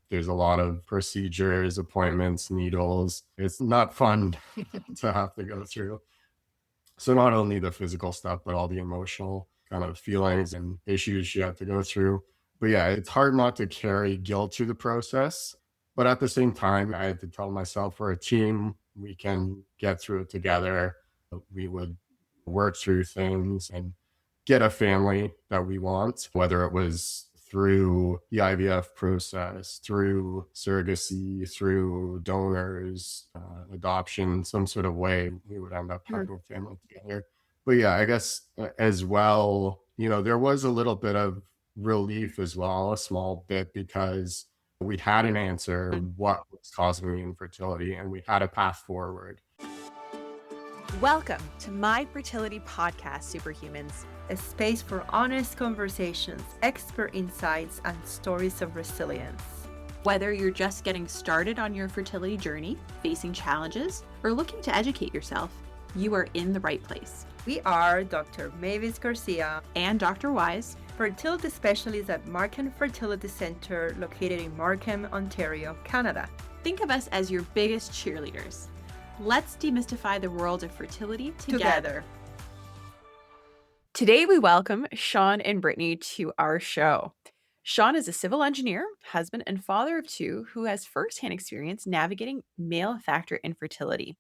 There's a lot of procedures, appointments, needles. It's not fun to have to go through. So not only the physical stuff, but all the emotional kind of feelings and issues you have to go through. But yeah, it's hard not to carry guilt through the process. But at the same time, I had to tell myself we're a team. We can get through it together. We would work through things and get a family that we want, whether it was through the IVF process, through surrogacy, through donors, adoption, some sort of way we would end up having a family together. But yeah, I guess as well, there was a little bit of relief as well, a small bit, because we had an answer what was causing the infertility and we had a path forward. Welcome to my fertility podcast, Superhumans, a space for honest conversations, expert insights, and stories of resilience. Whether you're just getting started on your fertility journey, facing challenges, or looking to educate yourself, you are in the right place. We are Dr. Mavis Garcia and Dr. Wise, fertility specialists at Markham Fertility Center, located in Markham, Ontario, Canada. Think of us as your biggest cheerleaders. Let's demystify the world of fertility together. Today, we welcome Sean and Brittany to our show. Sean is a civil engineer, husband, and father of two who has firsthand experience navigating male factor infertility.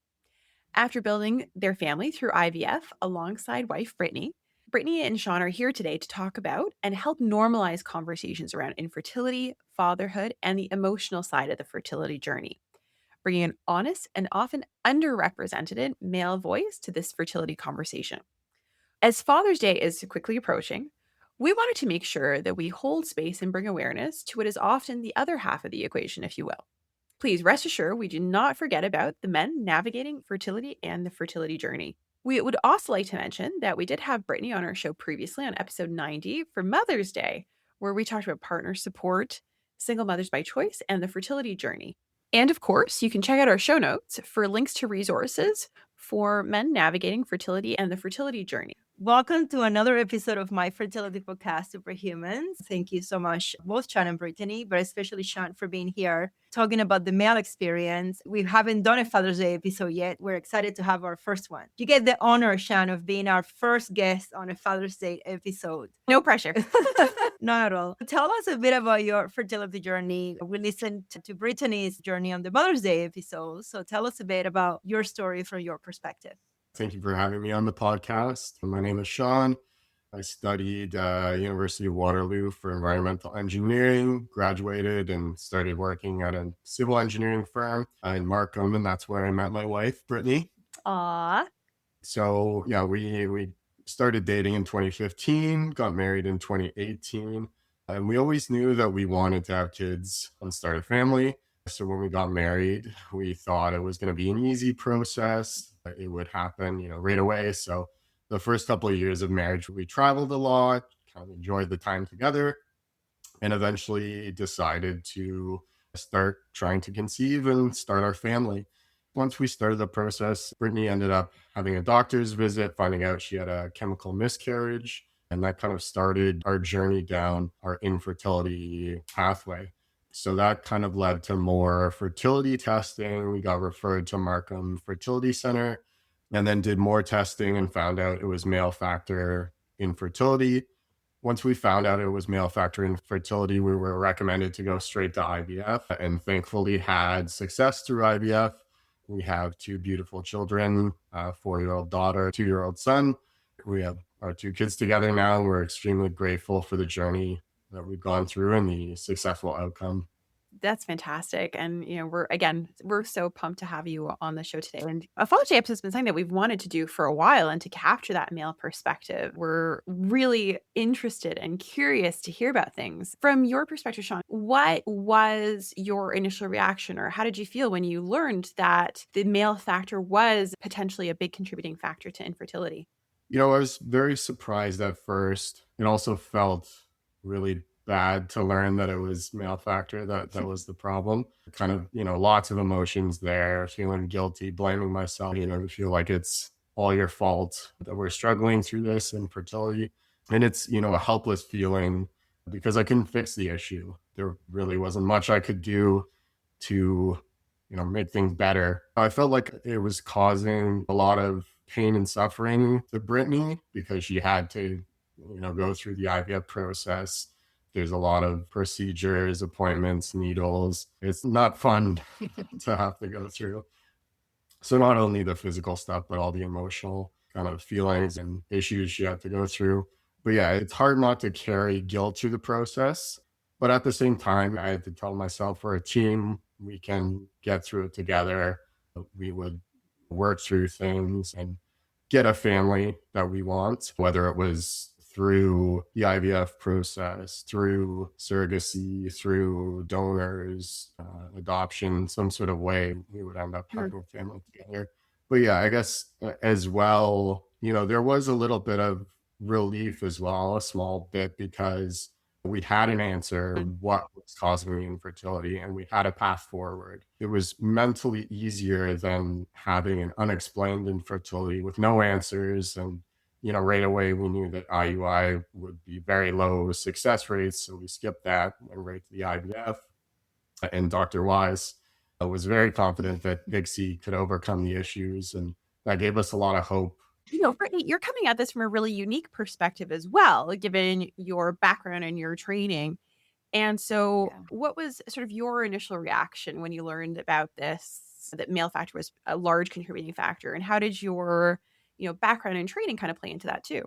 After building their family through IVF alongside wife Brittany, Brittany and Sean are here today to talk about and help normalize conversations around infertility, fatherhood, and the emotional side of the fertility journey, bringing an honest and often underrepresented male voice to this fertility conversation. As Father's Day is quickly approaching, we wanted to make sure that we hold space and bring awareness to what is often the other half of the equation, if you will. Please rest assured we do not forget about the men navigating fertility and the fertility journey. We would also like to mention that we did have Brittany on our show previously on episode 90 for Mother's Day, where we talked about partner support, single mothers by choice, and the fertility journey. And of course, you can check out our show notes for links to resources for men navigating fertility and the fertility journey. Welcome to another episode of my fertility podcast, Superhumans. Thank you so much, both Sean and Brittany, but especially Sean for being here, talking about the male experience. We haven't done a Father's Day episode yet. We're excited to have our first one. You get the honor, Sean, of being our first guest on a Father's Day episode. No pressure. Not at all. Tell us a bit about your fertility journey. We listened to Brittany's journey on the Mother's Day episode. So tell us a bit about your story from your perspective. Thank you for having me on the podcast. My name is Sean. I studied University of Waterloo for environmental engineering, graduated and started working at a civil engineering firm in Markham, and that's where I met my wife, Brittany. Aww. So yeah, we started dating in 2015, got married in 2018, and we always knew that we wanted to have kids and start a family. So when we got married, we thought it was going to be an easy process. It would happen, right away. So the first couple of years of marriage, we traveled a lot, kind of enjoyed the time together, and eventually decided to start trying to conceive and start our family. Once we started the process, Brittany ended up having a doctor's visit, finding out she had a chemical miscarriage, and that kind of started our journey down our infertility pathway. So that kind of led to more fertility testing. We got referred to Markham Fertility Center and then did more testing and found out it was male factor infertility. Once we found out it was male factor infertility, we were recommended to go straight to IVF and thankfully had success through IVF. We have two beautiful children, a 4-year-old daughter, 2-year-old son. We have our two kids together now. We're extremely grateful for the journey that we've gone through and the successful outcome. That's fantastic. And, we're so pumped to have you on the show today. And a Father's Day episode has been something that we've wanted to do for a while and to capture that male perspective. We're really interested and curious to hear about things. From your perspective, Sean, what was your initial reaction or how did you feel when you learned that the male factor was potentially a big contributing factor to infertility? I was very surprised at first. It also felt really bad to learn that it was male factor that was the problem. Kind of, lots of emotions there, feeling guilty, blaming myself, feel like it's all your fault that we're struggling through this infertility. And it's, a helpless feeling because I couldn't fix the issue. There really wasn't much I could do to, make things better. I felt like it was causing a lot of pain and suffering to Brittany because she had to, go through the IVF process. There's a lot of procedures, appointments, needles. It's not fun to have to go through. So not only the physical stuff, but all the emotional kind of feelings and issues she had to go through. But yeah, it's hard not to carry guilt through the process. But at the same time, I had to tell myself we're a team. We can get through it together. We would work through things and get a family that we want, whether it was through the IVF process, through surrogacy, through donors, adoption, some sort of way, we would end up having a family together. But yeah, I guess as well, there was a little bit of relief as well, a small bit, because we had an answer what was causing the infertility and we had a path forward. It was mentally easier than having an unexplained infertility with no answers. And right away we knew that IUI would be very low success rates, so we skipped that, went right to the IVF. And Dr. Wise was very confident that Dixie could overcome the issues, and that gave us a lot of hope. Brittany, you're coming at this from a really unique perspective as well, given your background and your training. And so what was sort of your initial reaction when you learned about this, that male factor was a large contributing factor? And how did your, background and training kind of play into that too?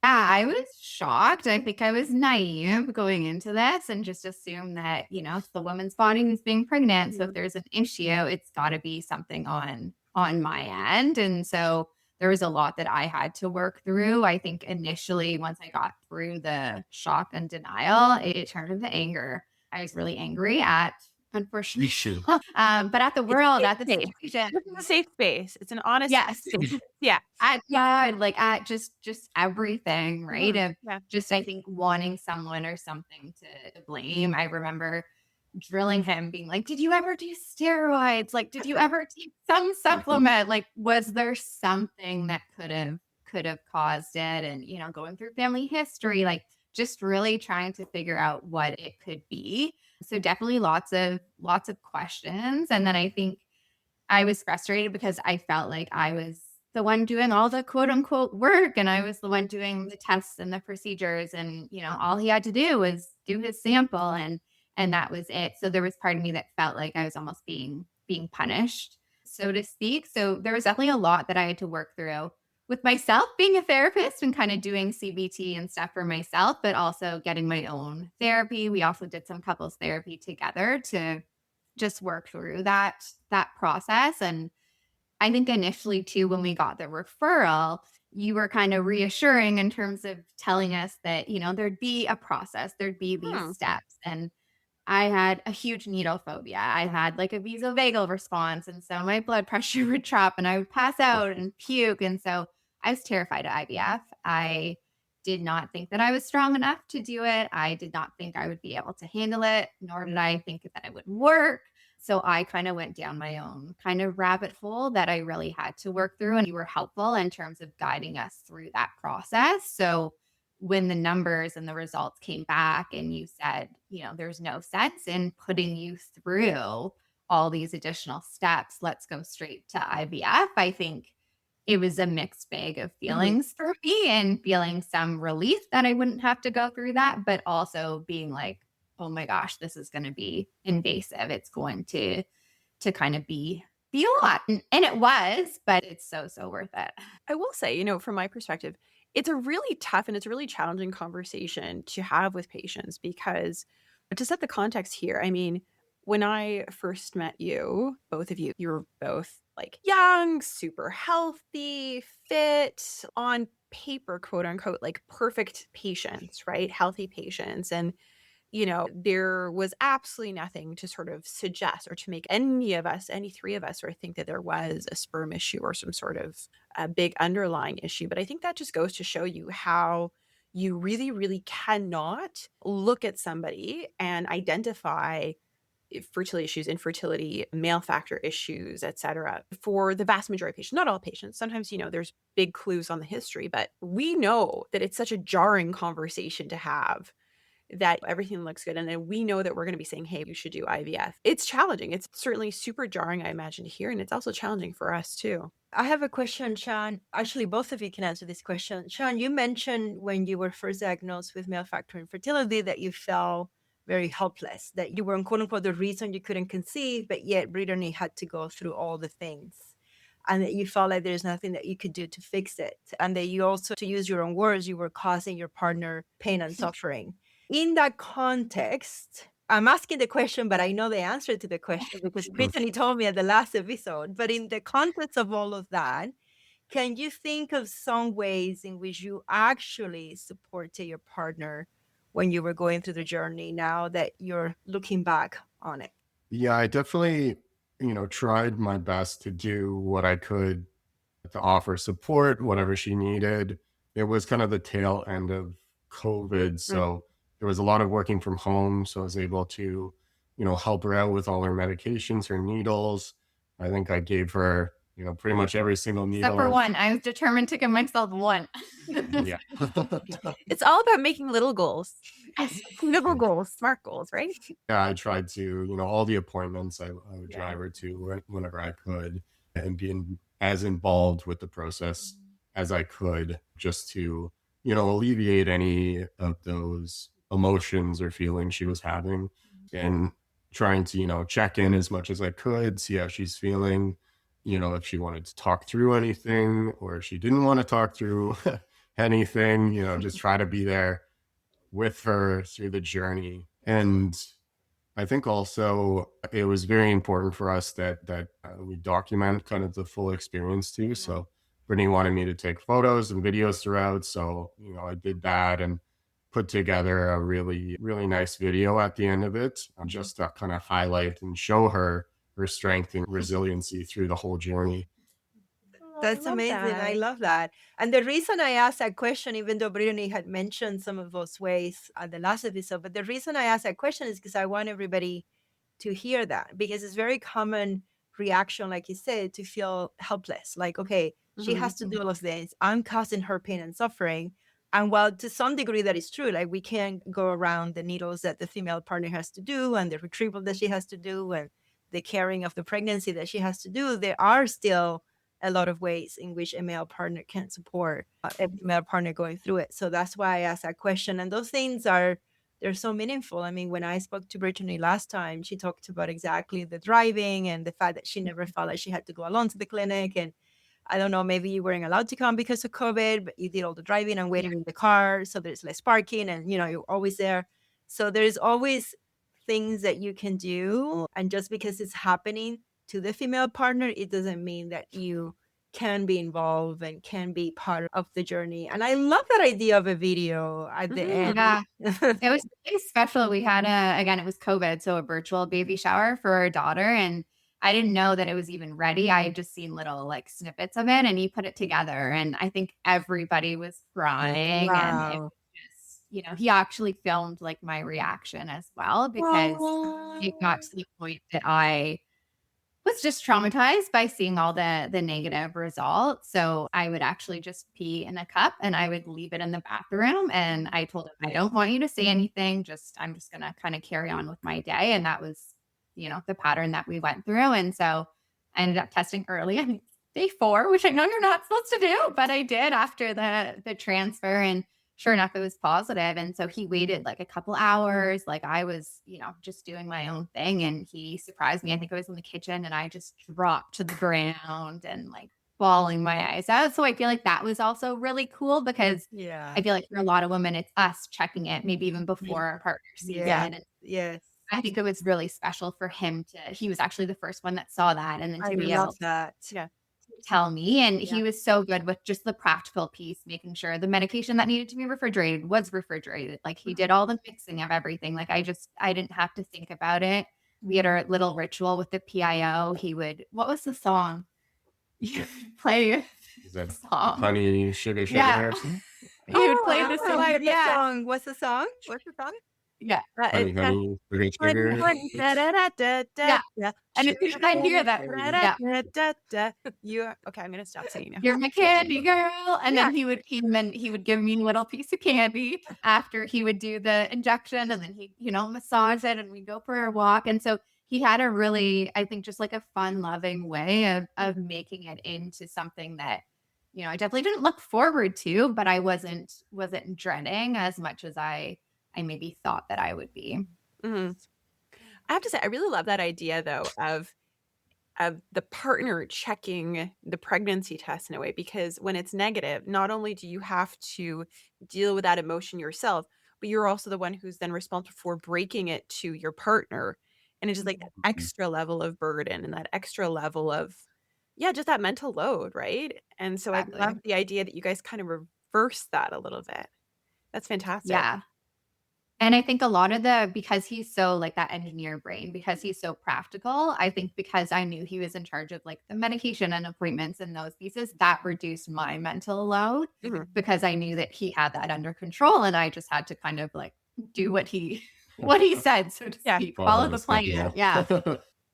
Yeah, I was shocked. I think I was naive going into this and just assumed that, it's the woman's body who's being pregnant. So if there's an issue, it's got to be something on my end. And so there was a lot that I had to work through. I think initially, once I got through the shock and denial, it turned into anger. I was really angry at, unfortunately, but at the world, at the situation. This is a safe space. It's an honest space. Yeah. At God, like at just everything, right? Of just, I think, wanting someone or something to blame. I remember drilling him, being like, did you ever do steroids? Like, did you ever take some supplement? Like, was there something that could have caused it? And, going through family history, like just really trying to figure out what it could be. So definitely lots of questions. And then I think I was frustrated because I felt like I was the one doing all the quote unquote work, and I was the one doing the tests and the procedures, and, all he had to do was do his sample and that was it. So there was part of me that felt like I was almost being punished, so to speak. So there was definitely a lot that I had to work through with myself, being a therapist and kind of doing CBT and stuff for myself, but also getting my own therapy. We also did some couples therapy together to just work through that process. And I think initially too, when we got the referral, you were kind of reassuring in terms of telling us that, there'd be a process, there'd be these steps. And I had a huge needle phobia. I had like a vasovagal response. And so my blood pressure would drop and I would pass out and puke. And so I was terrified of IVF. I did not think that I was strong enough to do it. I did not think I would be able to handle it, nor did I think that it would work. So I kind of went down my own kind of rabbit hole that I really had to work through. And you were helpful in terms of guiding us through that process. So when the numbers and the results came back and you said, there's no sense in putting you through all these additional steps, let's go straight to IVF. I think it was a mixed bag of feelings for me, and feeling some relief that I wouldn't have to go through that, but also being like, oh my gosh, this is going to be invasive. It's going to kind of be a lot. And it was, but it's so worth it. I will say, from my perspective, it's a really tough and it's a really challenging conversation to have with patients, because to set the context here, I mean, when I first met you, both of you were both like young, super healthy, fit, on paper, quote unquote, like perfect patients, right? Healthy patients. And there was absolutely nothing to sort of suggest or to make any three of us, or think that there was a sperm issue or some sort of a big underlying issue. But I think that just goes to show you how you really, really cannot look at somebody and identify fertility issues, infertility, male factor issues, etc. for the vast majority of patients, not all patients. Sometimes, there's big clues on the history, but we know that it's such a jarring conversation to have, that everything looks good. And then we know that we're going to be saying, hey, you should do IVF. It's challenging. It's certainly super jarring, I imagine, to hear. And it's also challenging for us too. I have a question, Sean. Actually, both of you can answer this question. Sean, you mentioned when you were first diagnosed with male factor infertility that you felt very helpless, that you were, quote unquote, the reason you couldn't conceive, but yet Brittany had to go through all the things. And that you felt like there's nothing that you could do to fix it. And that you also, to use your own words, you were causing your partner pain and suffering. In that context, I'm asking the question, but I know the answer to the question because Brittany told me at the last episode. But in the context of all of that, can you think of some ways in which you actually supported your partner when you were going through the journey now that you're looking back on it? Yeah, I definitely, tried my best to do what I could to offer support, whatever she needed. It was kind of the tail end of COVID. So there was a lot of working from home. So I was able to, help her out with all her medications, her needles. I think I gave her, pretty much every single needle. Except for one. I was determined to give myself one. Yeah. It's all about making little goals. Little goals, smart goals, right? Yeah, I tried to, all the appointments I would drive her to whenever I could and be as involved with the process as I could just to, alleviate any of those emotions or feelings she was having and trying to, check in as much as I could, see how she's feeling, if she wanted to talk through anything or if she didn't want to talk through anything, just try to be there with her through the journey. And I think also it was very important for us that we document kind of the full experience too. So Brittany wanted me to take photos and videos throughout. So, I did that and put together a really, really nice video at the end of it, just to kind of highlight and show her strength and resiliency through the whole journey. That's amazing. I love that. And the reason I asked that question, even though Brittany had mentioned some of those ways at the last episode, but the reason I asked that question is because I want everybody to hear that, because it's very common reaction, like you said, to feel helpless. Like, okay, she has to do all of this. I'm causing her pain and suffering. And while to some degree that is true, like we can't go around the needles that the female partner has to do and the retrieval that she has to do and the carrying of the pregnancy that she has to do, there are still a lot of ways in which a male partner can support a female partner going through it. So that's why I asked that question. And those things they're so meaningful. I mean, when I spoke to Brittany last time, she talked about exactly the driving and the fact that she never felt like she had to go alone to the clinic. And I don't know, maybe you weren't allowed to come because of COVID, but you did all the driving and waiting in the car. So there's less parking and, you're always there. So there's always things that you can do. And just because it's happening to the female partner, it doesn't mean that you can be involved and can be part of the journey. And I love that idea of a video at the end. Yeah, it was really special. We had again, it was COVID, so a virtual baby shower for our daughter. And I didn't know that it was even ready. I had just seen little like snippets of it and he put it together. And I think everybody was crying. Wow. And it was just, he actually filmed like my reaction as well, because it got to the point that I was just traumatized by seeing all the negative results. So I would actually just pee in a cup and I would leave it in the bathroom. And I told him, I don't want you to say anything. I'm just going to kind of carry on with my day. And that was, the pattern that we went through. And so I ended up testing early on day 4, which I know you're not supposed to do, but I did after the transfer. And sure enough, it was positive. And so he waited like a couple hours. Like I was, just doing my own thing. And he surprised me. I think I was in the kitchen and I just dropped to the ground and like bawling my eyes out. So I feel like that was also really cool because I feel like for a lot of women, it's us checking it, maybe even before our partner sees it. And yes. I think it was really special for him he was actually the first one that saw that. And then to be able to tell me. And he was so good with just the practical piece, making sure the medication that needed to be refrigerated was refrigerated. Like he did all the mixing of everything. Like I didn't have to think about it. We had our little ritual with the PIO. What was the song? Play Is that song. Honey, Sugar? Yeah. He would play the song. Song. What's the song? Yeah. Honey, honey, sugar, sugar. Yeah. And I hear that. Yeah. You okay? I'm gonna stop singing now. You're my candy girl. And Yeah. then he would give me a little piece of candy after he would do the injection, and then he, massage it, and we go for a walk. And so he had a really, I think, just like a fun, loving way of making it into something that, I definitely didn't look forward to, but I wasn't dreading as much as I maybe thought that I would be. Mhm. I have to say, I really love that idea though of the partner checking the pregnancy test in a way, because when it's negative, not only do you have to deal with that emotion yourself, but you're also the one who's then responsible for breaking it to your partner. And it's just like that extra level of burden and that extra level of, yeah, just that mental load, right? And so Exactly. I love the idea that you guys kind of reverse that a little bit. That's fantastic. Yeah. And I think a lot of because he's so like that engineer brain, because he's so practical, I think because I knew he was in charge of like the medication and appointments and those pieces, that reduced my mental load Mhm. because I knew that he had that under control, and I just had to kind of like do what he said, so to Yeah. speak, follow the plan. Yeah.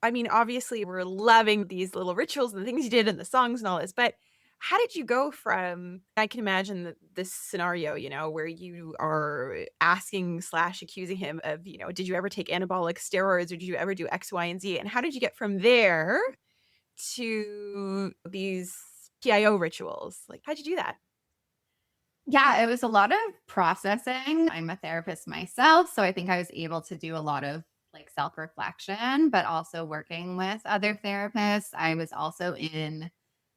I mean, obviously, we're loving these little rituals and the things you did and the songs and all this, but how did you go from, I can imagine this scenario, where you are asking / accusing him of, did you ever take anabolic steroids or did you ever do X, Y, and Z? And how did you get from there to these PIO rituals? Like, how'd you do that? Yeah, it was a lot of processing. I'm a therapist myself, so I think I was able to do a lot of like self-reflection, but also working with other therapists. I was also in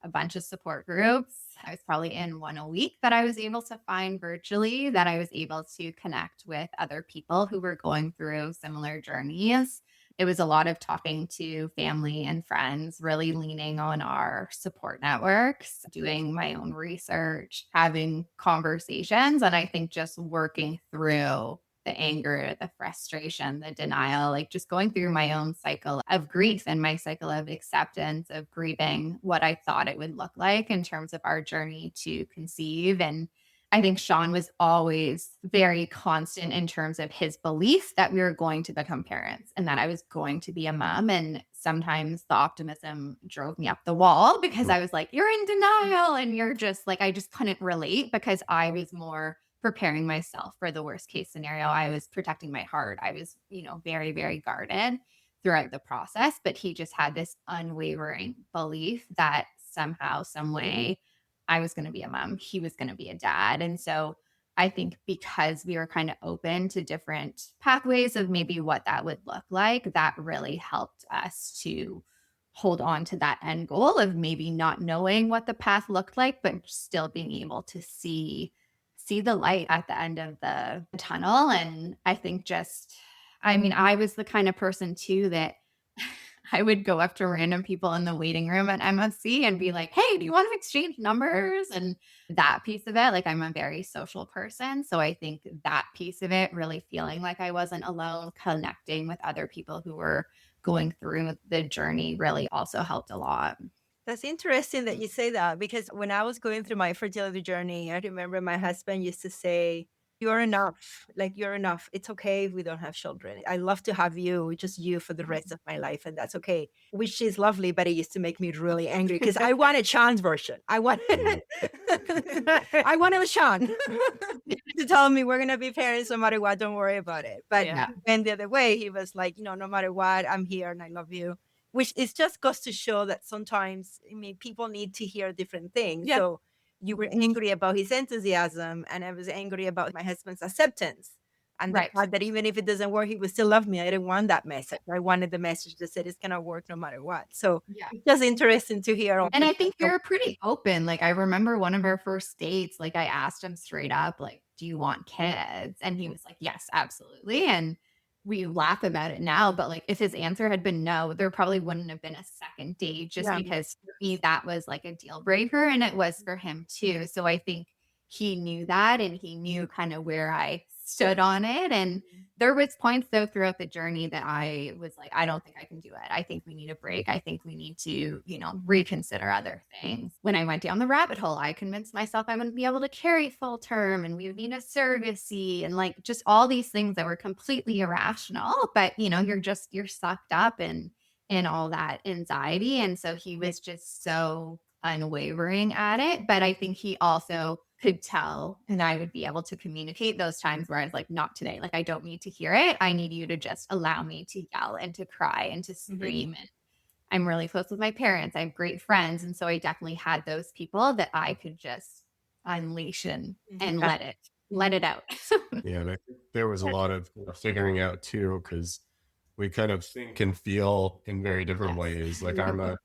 a bunch of support groups. I was probably in one a week that I was able to find virtually, that I was able to connect with other people who were going through similar journeys. It was a lot of talking to family and friends, really leaning on our support networks, doing my own research, having conversations. And I think just working through the anger, the frustration, the denial, like just going through my own cycle of grief and my cycle of acceptance of grieving what I thought it would look like in terms of our journey to conceive. And I think Sean was always very constant in terms of his belief that we were going to become parents and that I was going to be a mom. And sometimes the optimism drove me up the wall because I was like, you're in denial. And you're just like, I just couldn't relate because I was more preparing myself for the worst case scenario. I was protecting my heart. I was, very, very guarded throughout the process. But he just had this unwavering belief that somehow, some way, I was going to be a mom. He was going to be a dad. And so I think because we were kind of open to different pathways of maybe what that would look like, that really helped us to hold on to that end goal of maybe not knowing what the path looked like, but still being able to see the light at the end of the tunnel. And I think I was the kind of person too that I would go up to random people in the waiting room at MSC and be like, hey, do you want to exchange numbers? And that piece of it, like I'm a very social person. So I think that piece of it, really feeling like I wasn't alone, connecting with other people who were going through the journey really also helped a lot. That's interesting that you say that, because when I was going through my fertility journey, I remember my husband used to say, you're enough. Like, you're enough. It's okay if we don't have children. I love to have you, just you for the rest of my life. And that's okay, which is lovely. But it used to make me really angry because I wanted Sean's version. I wanted Sean to tell me we're going to be parents no matter what. Don't worry about it. But then the other way, he was like, no matter what, I'm here and I love you. Which is just goes to show that sometimes, people need to hear different things. Yeah. So you were angry about his enthusiasm, and I was angry about my husband's acceptance. And the fact that even if it doesn't work, he would still love me. I didn't want that message. I wanted the message that said it's going to work no matter what. So it's just interesting to hear. And I think you're pretty open. Like, I remember one of our first dates, like I asked him straight up, like, do you want kids? And he was like, yes, absolutely. And we laugh about it now, but like if his answer had been no, there probably wouldn't have been a second date, just because for me that was like a deal breaker, and it was for him too. So I think he knew that, and he knew kind of where I stood on it. And there was points though throughout the journey that I was like, I don't think I can do it. I think we need a break. I think we need to, reconsider other things. When I went down the rabbit hole, I convinced myself I'm going to be able to carry full term and we would need a surrogacy and like just all these things that were completely irrational. But you're sucked up in all that anxiety. And so he was just so unwavering at it. But I think he also could tell, and I would be able to communicate those times where I was like, not today. Like, I don't need to hear it. I need you to just allow me to yell and to cry and to scream. And I'm really close with my parents. I have great friends. And so I definitely had those people that I could just unleash and let it out. Yeah, there was a lot of figuring out too, because we kind of think and feel in very different ways. Like I'm a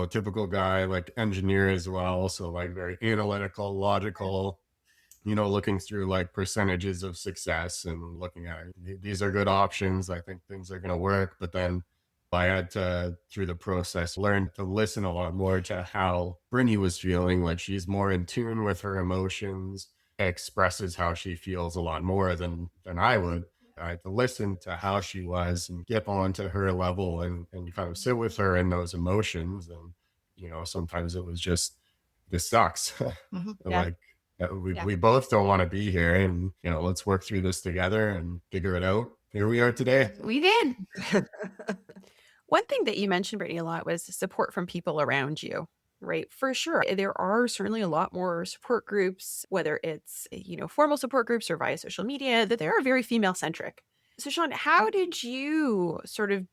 typical guy, like engineer as well. So like very analytical, logical, looking through like percentages of success and looking at these are good options. I think things are going to work. But then I had to, through the process, learn to listen a lot more to how Brittany was feeling. Like she's more in tune with her emotions, expresses how she feels a lot more than I would. I had to listen to how she was and get onto her level and kind of sit with her in those emotions. And, sometimes it was just, this sucks. Like we both don't want to be here and, let's work through this together and figure it out. Here we are today. We did. One thing that you mentioned, Brittany, a lot was support from people around you. Right. For sure. There are certainly a lot more support groups, whether it's, formal support groups or via social media, that they are very female centric. So, Sean, how did you sort of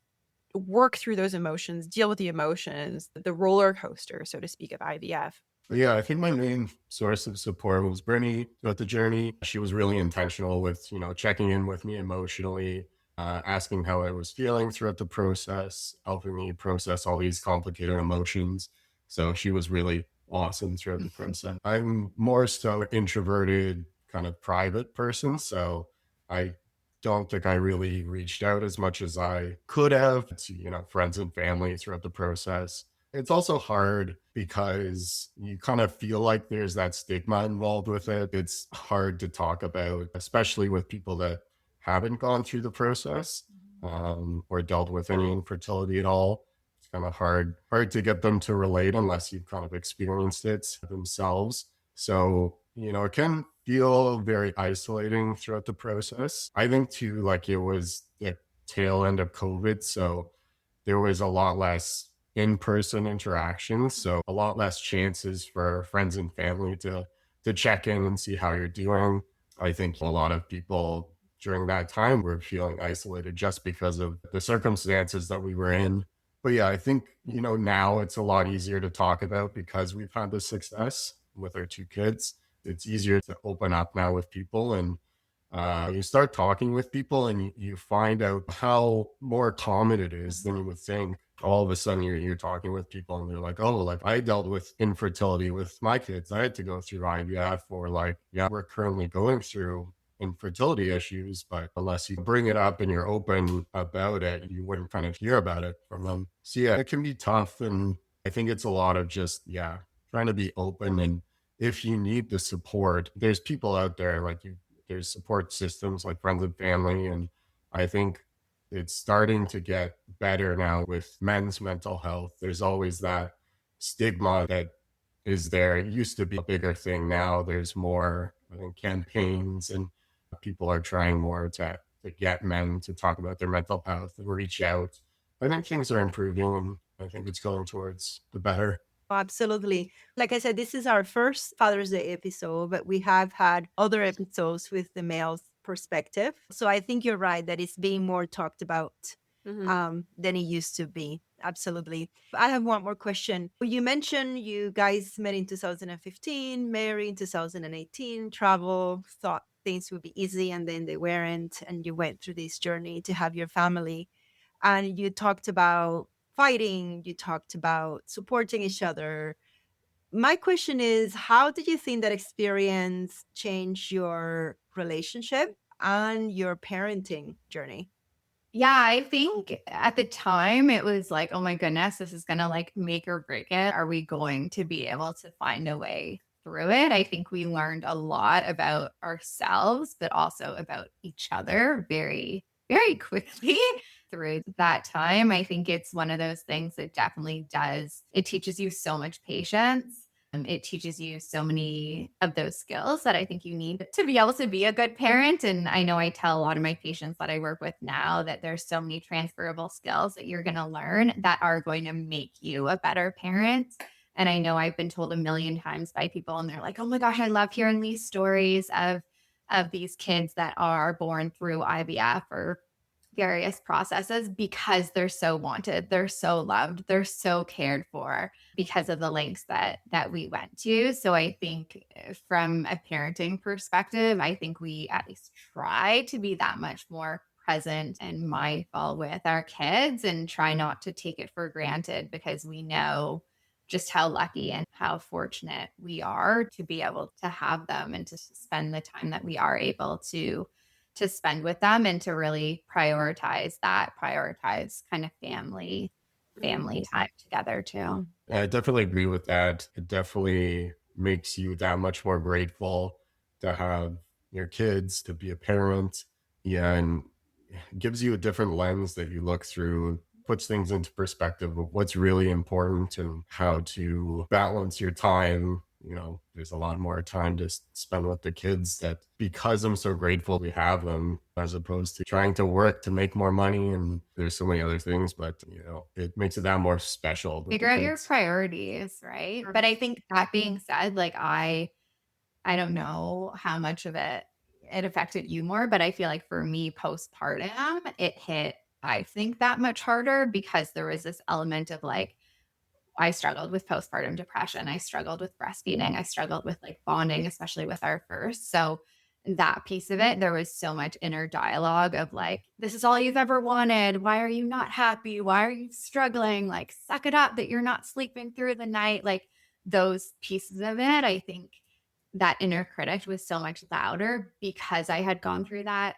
work through those emotions, deal with the emotions, the roller coaster, so to speak, of IVF? Yeah, I think my main source of support was Brittany throughout the journey. She was really intentional with, checking in with me emotionally, asking how I was feeling throughout the process, helping me process all these complicated emotions. So she was really awesome throughout the process. I'm more so introverted, kind of private person. So I don't think I really reached out as much as I could have to, friends and family throughout the process. It's also hard because you kind of feel like there's that stigma involved with it. It's hard to talk about, especially with people that haven't gone through the process or dealt with any infertility at all. It's kind of hard to get them to relate unless you've kind of experienced it themselves. So, it can feel very isolating throughout the process. I think too, like it was the tail end of COVID. So there was a lot less in-person interactions. So a lot less chances for friends and family to check in and see how you're doing. I think a lot of people during that time were feeling isolated just because of the circumstances that we were in. But yeah, I think, now it's a lot easier to talk about because we've had the success with our 2 kids. It's easier to open up now with people and you start talking with people and you find out how more common it is than you would think. All of a sudden you're talking with people and they're like, oh, like I dealt with infertility with my kids. I had to go through IVF, or like, yeah, we're currently going through infertility issues, but unless you bring it up and you're open about it, you wouldn't kind of hear about it from them. So yeah, it can be tough. And I think it's a lot of just, trying to be open. And if you need the support, there's people out there there's support systems like friends and family. And I think it's starting to get better now with men's mental health. There's always that stigma that is there. It used to be a bigger thing. Now there's more, I think, campaigns and people are trying more to get men to talk about their mental health and reach out. I think things are improving and I think it's going towards the better. Absolutely. Like I said, this is our first Father's Day episode, but we have had other episodes with the male's perspective. So I think you're right that it's being more talked about than it used to be. Absolutely. I have one more question. You mentioned you guys met in 2015, married in 2018, travel, thought things would be easy, and then they weren't. And you went through this journey to have your family. And you talked about fighting, you talked about supporting each other. My question is, how did you think that experience changed your relationship and your parenting journey? Yeah, I think at the time it was like, oh my goodness, this is going to like make or break it. Are we going to be able to find a way through it. I think we learned a lot about ourselves, but also about each other very, very quickly through that time. I think it's one of those things that definitely does, it teaches you so much patience. It teaches you so many of those skills that I think you need to be able to be a good parent. And I know I tell a lot of my patients that I work with now that there's so many transferable skills that you're going to learn that are going to make you a better parent. And I know I've been told a million times by people, and they're like, oh my gosh, I love hearing these stories of these kids that are born through IVF or various processes, because they're so wanted, they're so loved, they're so cared for because of the lengths that we went to. So I think from a parenting perspective, I think we at least try to be that much more present and mindful with our kids and try not to take it for granted, because we know just how lucky and how fortunate we are to be able to have them and to spend the time that we are able to spend with them, and to really prioritize kind of family time together too. I definitely agree with that. It definitely makes you that much more grateful to have your kids, to be a parent. Yeah, and it gives you a different lens that you look through, puts things into perspective of what's really important and how to balance your time. There's a lot more time to spend with the kids, that because I'm so grateful we have them, as opposed to trying to work to make more money. And there's so many other things, but it makes it that more special. Figure out your priorities, right? But I think that being said, like I don't know how much of it affected you more, but I feel like for me postpartum, it hit, I think, that much harder, because there was this element of like, I struggled with postpartum depression. I struggled with breastfeeding. I struggled with like bonding, especially with our first. So that piece of it, there was so much inner dialogue of like, this is all you've ever wanted. Why are you not happy? Why are you struggling? Like, suck it up that you're not sleeping through the night. Like those pieces of it, I think that inner critic was so much louder because I had gone through that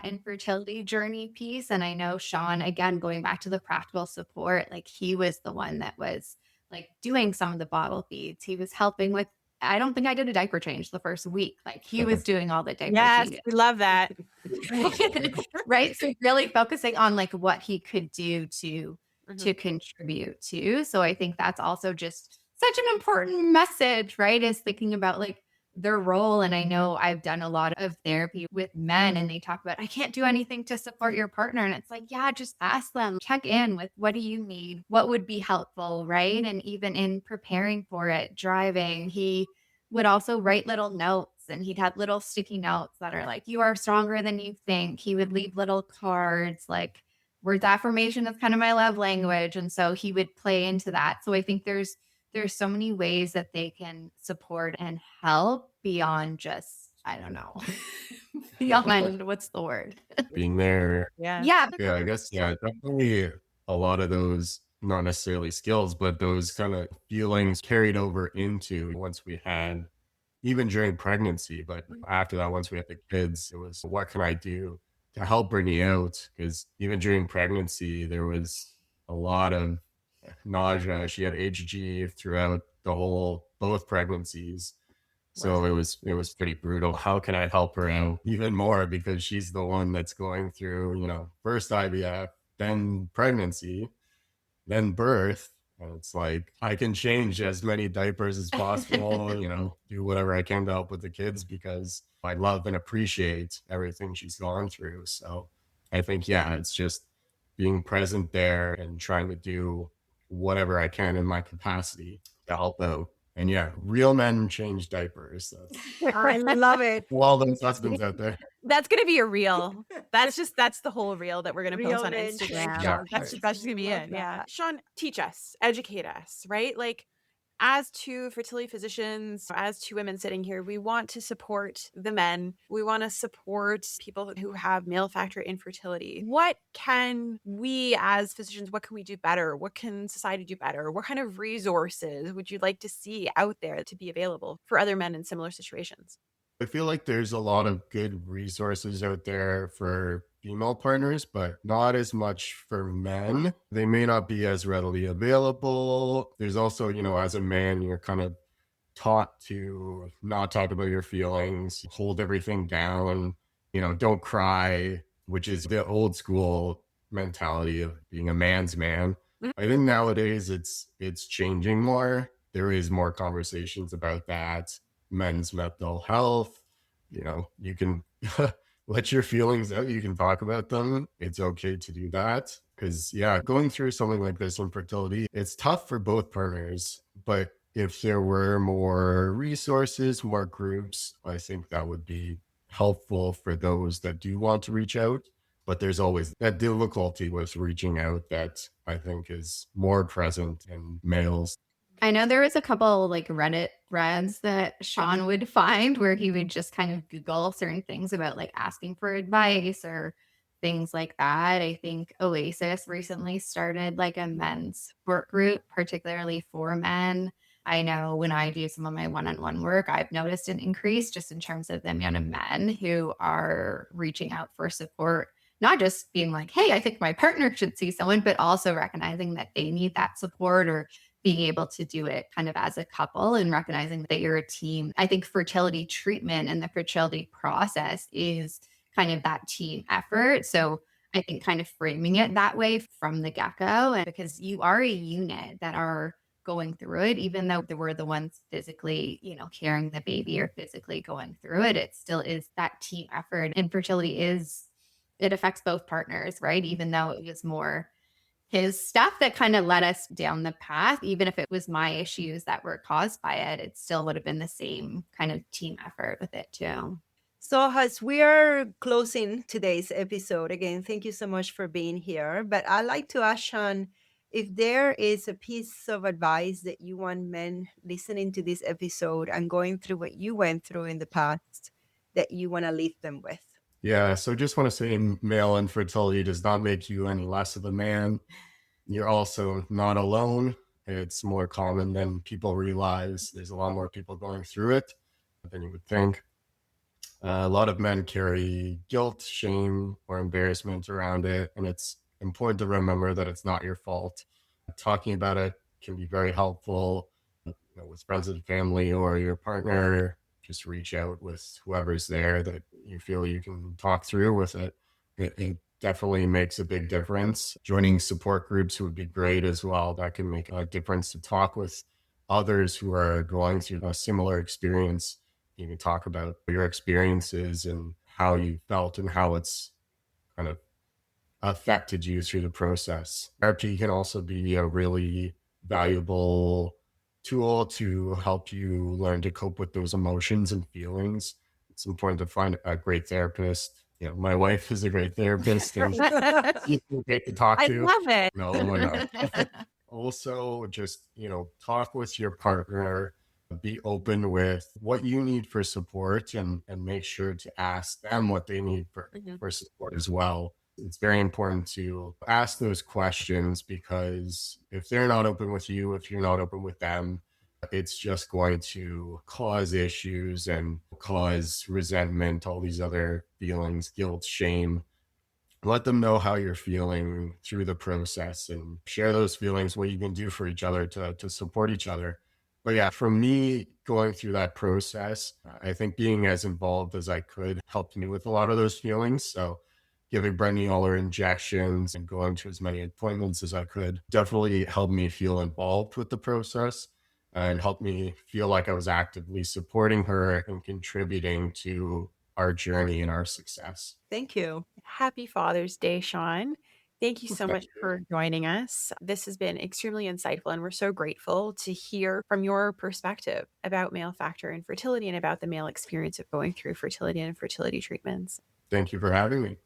infertility journey piece. And I know Sean, again, going back to the practical support, like he was the one that was like doing some of the bottle feeds. He was helping with, I don't think I did a diaper change the first week. Like he was doing all the diaper Yes, changes. we love that. Right. So really focusing on like what he could do to contribute to. So I think that's also just such an important message, right? Is thinking about like their role. And I know I've done a lot of therapy with men, and they talk about, I can't do anything to support your partner. And it's like, yeah, just ask them, check in with, what do you need? What would be helpful, right? And even in preparing for it, driving, he would also write little notes, and he'd have little sticky notes that are like, you are stronger than you think. He would leave little cards like, words affirmation is kind of my love language. And so he would play into that. So I think there's so many ways that they can support and help beyond just, I don't know, beyond what's the word? Being there. Yeah. I guess, definitely a lot of those, not necessarily skills, but those kind of feelings carried over into once we had, even during pregnancy. But after that, once we had the kids, it was, what can I do to help Brittany out? Because even during pregnancy, there was a lot of nausea. She had HG throughout both pregnancies. So it was pretty brutal. How can I help her out even more? Because she's the one that's going through, first IVF, then pregnancy, then birth. And it's like, I can change as many diapers as possible, do whatever I can to help with the kids, because I love and appreciate everything she's gone through. So I think, it's just being present there and trying to do whatever I can in my capacity to help out. And real men change diapers. I love it. Well, those husbands out there. That's going to be a reel. That's the whole reel that we're going to post on Real men Instagram. Yeah. That's just going to be it. Yeah. Sean, teach us, educate us, right? Like, as two fertility physicians, as two women sitting here, we want to support the men. We want to support people who have male factor infertility. What can we as physicians, what can we do better? What can society do better? What kind of resources would you like to see out there to be available for other men in similar situations? I feel like there's a lot of good resources out there for female partners, but not as much for men. They may not be as readily available. There's also, as a man, you're kind of taught to not talk about your feelings, hold everything down, don't cry, which is the old school mentality of being a man's man. I think nowadays it's changing more. There is more conversations about that, men's mental health. You can let your feelings out. You can talk about them. It's okay to do that. Because, going through something like this in fertility, it's tough for both partners. But if there were more resources, more groups, I think that would be helpful for those that do want to reach out. But there's always that difficulty with reaching out that I think is more present in males. I know there was a couple like Reddit threads that Sean would find where he would just kind of Google certain things about like asking for advice or things like that. I think Oasis recently started like a men's support group, particularly for men. I know when I do some of my one-on-one work, I've noticed an increase just in terms of the amount of men who are reaching out for support, not just being like, hey, I think my partner should see someone, but also recognizing that they need that support or being able to do it kind of as a couple and recognizing that you're a team. I think fertility treatment and the fertility process is kind of that team effort. So I think kind of framing it that way from the get-go, and because you are a unit that are going through it, even though we're the ones physically, carrying the baby or physically going through it, it still is that team effort. And fertility it affects both partners, right? Even though it was more his stuff that kind of led us down the path, even if it was my issues that were caused by it, it still would have been the same kind of team effort with it too. So as we are closing today's episode, again, thank you so much for being here. But I'd like to ask Sean, if there is a piece of advice that you want men listening to this episode and going through what you went through in the past that you want to leave them with. Yeah, so just want to say male infertility does not make you any less of a man. You're also not alone. It's more common than people realize. There's a lot more people going through it than you would think. A lot of men carry guilt, shame, or embarrassment around it, and it's important to remember that it's not your fault. Talking about it can be very helpful, with friends and family or your partner. Just reach out with whoever's there that you feel you can talk through with it. It definitely makes a big difference. Joining support groups would be great as well. That can make a difference to talk with others who are going through a similar experience. You can talk about your experiences and how you felt and how it's kind of affected you through the process. Therapy can also be a really valuable tool to help you learn to cope with those emotions and feelings. It's important to find a great therapist. My wife is a great therapist and she's great to talk to. I love it. No. Also, just, talk with your partner, be open with what you need for support and make sure to ask them what they need for support as well. It's very important to ask those questions because if they're not open with you, if you're not open with them, it's just going to cause issues and cause resentment, all these other feelings, guilt, shame. Let them know how you're feeling through the process and share those feelings, what you can do for each other to support each other. But yeah, for me, going through that process, I think being as involved as I could helped me with a lot of those feelings. So giving Brittany all her injections and going to as many appointments as I could definitely helped me feel involved with the process and helped me feel like I was actively supporting her and contributing to our journey and our success. Thank you. Happy Father's Day, Sean. Thank you so much for joining us. This has been extremely insightful, and we're so grateful to hear from your perspective about male factor infertility and about the male experience of going through fertility and fertility treatments. Thank you for having me.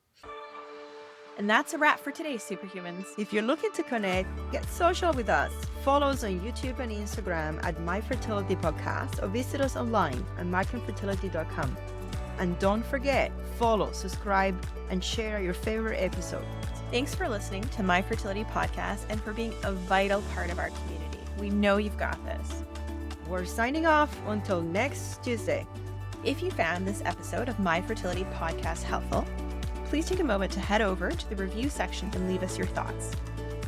And that's a wrap for today's Superhumans. If you're looking to connect, get social with us. Follow us on YouTube and Instagram at My Fertility Podcast or visit us online at myconfertility.com. And don't forget, follow, subscribe, and share your favorite episode. Thanks for listening to My Fertility Podcast and for being a vital part of our community. We know you've got this. We're signing off until next Tuesday. If you found this episode of My Fertility Podcast helpful, please take a moment to head over to the review section and leave us your thoughts.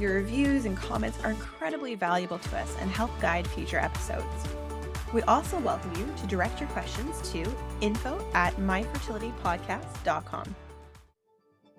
Your reviews and comments are incredibly valuable to us and help guide future episodes. We also welcome you to direct your questions to info@myfertilitypodcast.com.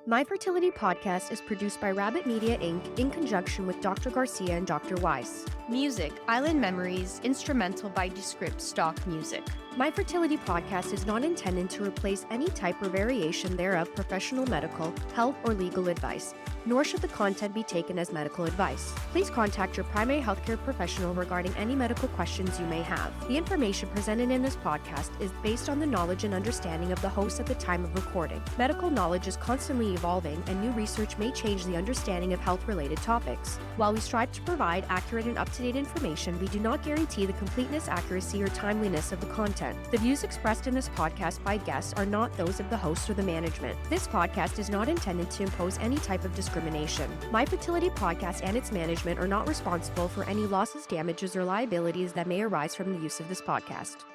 My Fertility Podcast is produced by Rabbit Media Inc. in conjunction with Dr. Garcia and Dr. Weiss. Music, Island Memories, instrumental by Descript stock music. My Fertility Podcast is not intended to replace any type or variation thereof professional medical, health, or legal advice, nor should the content be taken as medical advice. Please contact your primary healthcare professional regarding any medical questions you may have. The information presented in this podcast is based on the knowledge and understanding of the host at the time of recording. Medical knowledge is constantly evolving, and new research may change the understanding of health-related topics. While we strive to provide accurate and up-to-date information, we do not guarantee the completeness, accuracy, or timeliness of the content. The views expressed in this podcast by guests are not those of the host or the management. This podcast is not intended to impose any type of discrimination. My Fertility Podcast and its management are not responsible for any losses, damages, or liabilities that may arise from the use of this podcast.